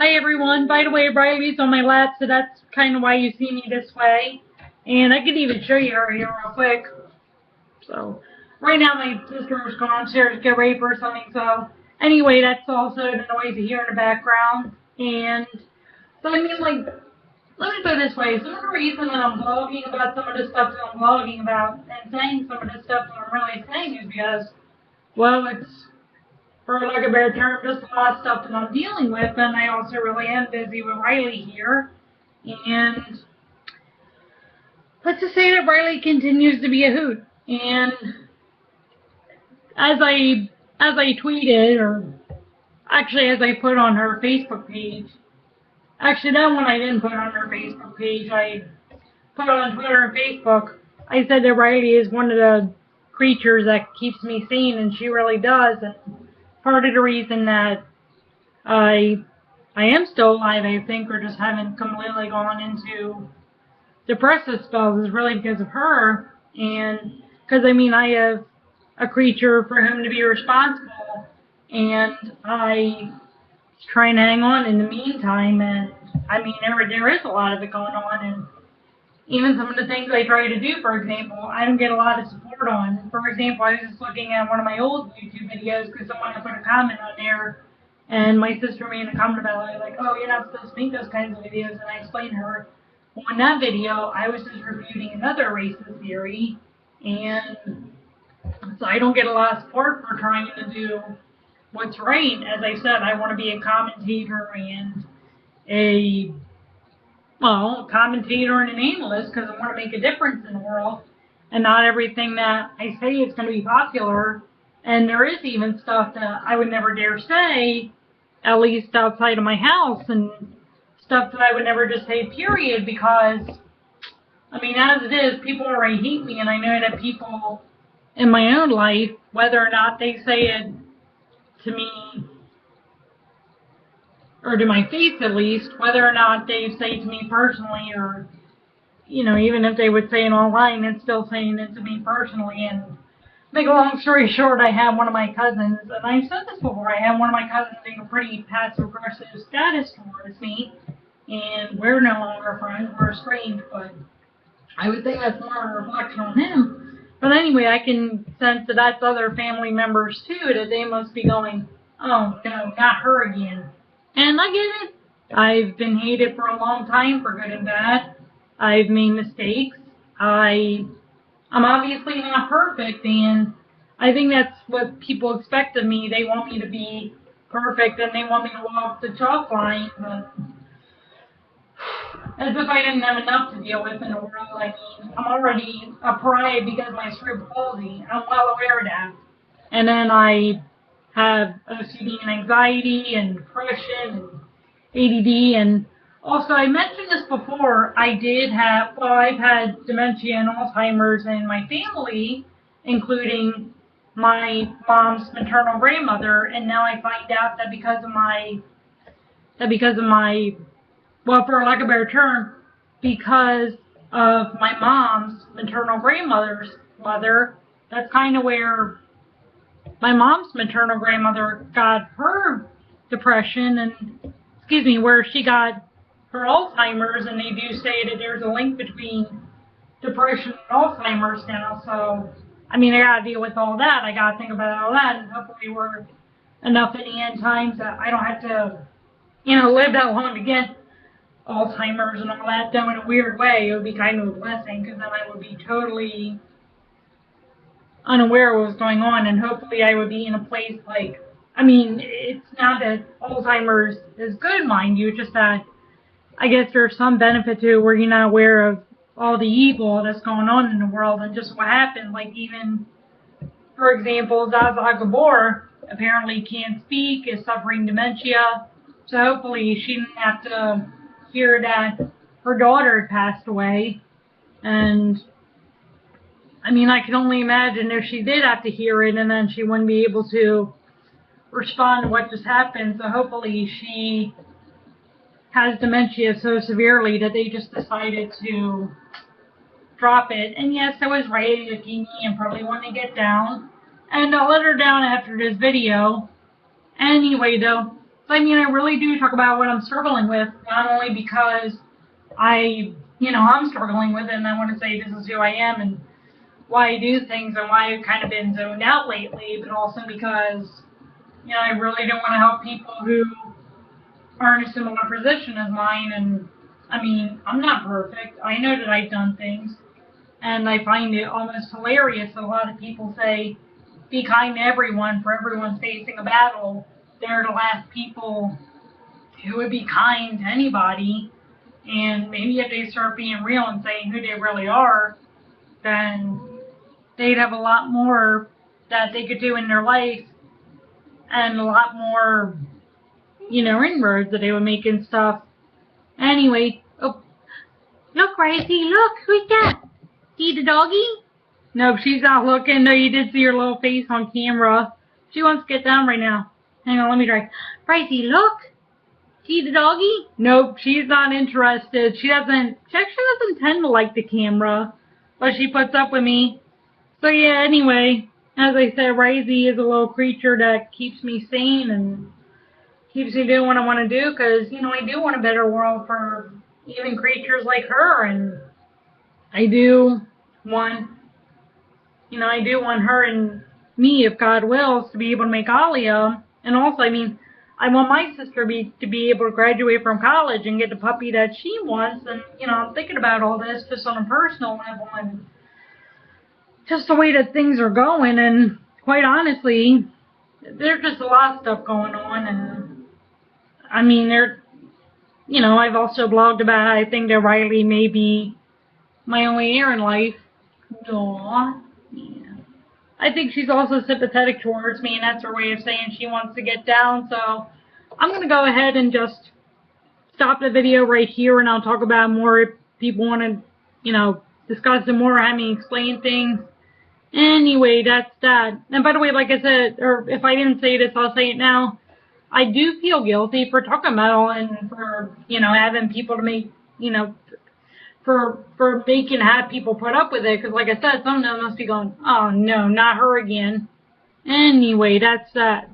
Hi everyone. By the way, Riley's on my lap, so that's kind of why you see me this way. And I could even show you her here real quick. So, right now my sister's gone upstairs to get ready for something, so anyway, that's also the noise you hear in the background. And, so I mean, like, let me put it this way, some of the reason that I'm blogging about some of the stuff that I'm blogging about and saying some of the stuff that I'm really saying is because, well, it's, for lack of a better term, just a lot of stuff that I'm dealing with, and I also really am busy with Riley here. And let's just say that Riley continues to be a hoot. And as I tweeted, or actually as I put on her Facebook page, actually that one I didn't put on her Facebook page, I put on Twitter and Facebook, I said that Riley is one of the creatures that keeps me sane, and she really does. And part of the reason that I am still alive, I think, or just haven't completely gone into depressive spells is really because of her. And because, I mean, I have a creature for him to be responsible, and I trying to hang on in the meantime. And I mean, there is a lot of it going on, and even some of the things I try to do, for example, I don't get a lot of support on. For example, I was just looking at one of my old YouTube videos because someone had put a comment on there, and my sister made a comment about it, like, oh, you're not supposed to make those kinds of videos, and I explained to her, well, in that video, I was just refuting another racist theory, and so I don't get a lot of support for trying to do what's right. As I said, I want to be a commentator and a commentator and an analyst because I want to make a difference in the world, and not everything that I say is going to be popular. And there is even stuff that I would never dare say, at least outside of my house, and stuff that I would never just say, period, because, I mean, as it is, people already hate me, and I know that people in my own life, whether or not they say it to me, or to my face at least, whether or not they say it to me personally, or, you know, even if they would say it online, it's still saying it to me personally. And make a long story short, I have one of my cousins, and I've said this before, I have one of my cousins take a pretty passive-aggressive status towards me, and we're no longer friends, we're estranged, but I would think that's more a reflection on him. But anyway, I can sense that that's other family members too, that they must be going, oh no, not her again. And I get it. I've been hated for a long time, for good and bad. I've made mistakes. I'm obviously not perfect, and I think that's what people expect of me. They want me to be perfect, and they want me to walk the chalk line. But as if I didn't have enough to deal with in the world. I mean, I'm already a pariah because of my cerebral palsy. I'm well aware of that. And then I have OCD and anxiety and depression and ADD. And also, I mentioned this before, I've had dementia and Alzheimer's in my family, including my mom's maternal grandmother. And now I find out that because of my, well, for lack of a better term, because of my mom's maternal grandmother's mother, that's kind of where my mom's maternal grandmother got her depression, and, where she got her Alzheimer's, and they do say that there's a link between depression and Alzheimer's now. So, I mean, I gotta deal with all that, I gotta think about all that, and hopefully we're enough in the end times that I don't have to, live that long to get Alzheimer's and all that, though in a weird way. It would be kind of a blessing, because then I would be totally unaware of what was going on, and hopefully I would be in a place like, I mean, it's not that Alzheimer's is good, mind you, just that I guess there's some benefit to it where you're not aware of all the evil that's going on in the world and just what happened. Like, even, for example, Zaza Gabor apparently can't speak, is suffering dementia, so hopefully she didn't have to hear that her daughter had passed away. And I mean, I can only imagine if she did have to hear it, and then she wouldn't be able to respond to what just happened. So hopefully she has dementia so severely that they just decided to drop it. And yes, I was right, Yakini, and probably want to get down. And I'll let her down after this video. Anyway, though, So, I mean, I really do talk about what I'm struggling with, not only because I'm struggling with it and I want to say this is who I am and why I do things and why I've kind of been zoned out lately, but also because, I really do want to help people who are in a similar position as mine. And, I mean, I'm not perfect. I know that I've done things. And I find it almost hilarious that a lot of people say, be kind to everyone, for everyone's facing a battle. They're the last people who would be kind to anybody. And maybe if they start being real and saying who they really are, then they'd have a lot more that they could do in their life and a lot more, inroads that they would make and stuff. Anyway, oh, look, Gracie, look, who's that? See the doggy? Nope, she's not looking. No, you did see her little face on camera. She wants to get down right now. Hang on, let me try. Gracie, look. See the doggy? Nope, she's not interested. She actually doesn't tend to like the camera, but she puts up with me. So yeah, anyway, as I said, Risey is a little creature that keeps me sane and keeps me doing what I want to do, because, I do want a better world for even creatures like her, and I do want, her and me, if God wills, to be able to make Alia. And also, I mean, I want my sister to be able to graduate from college and get the puppy that she wants. And, I'm thinking about all this just on a personal level and just the way that things are going. And quite honestly, there's just a lot of stuff going on. And, I mean, I've also blogged about how I think that Riley may be my only heir in life. Aww. Yeah. I think she's also sympathetic towards me, and that's her way of saying she wants to get down. So I'm going to go ahead and just stop the video right here, and I'll talk about more if people want to, discuss it more, have me explain things. Anyway, that's that. And by the way, like I said, or if I didn't say this, I'll say it now. I do feel guilty for talking about it and for, having people to make, for making have people put up with it. Because like I said, some of them must be going, oh no, not her again. Anyway, that's that.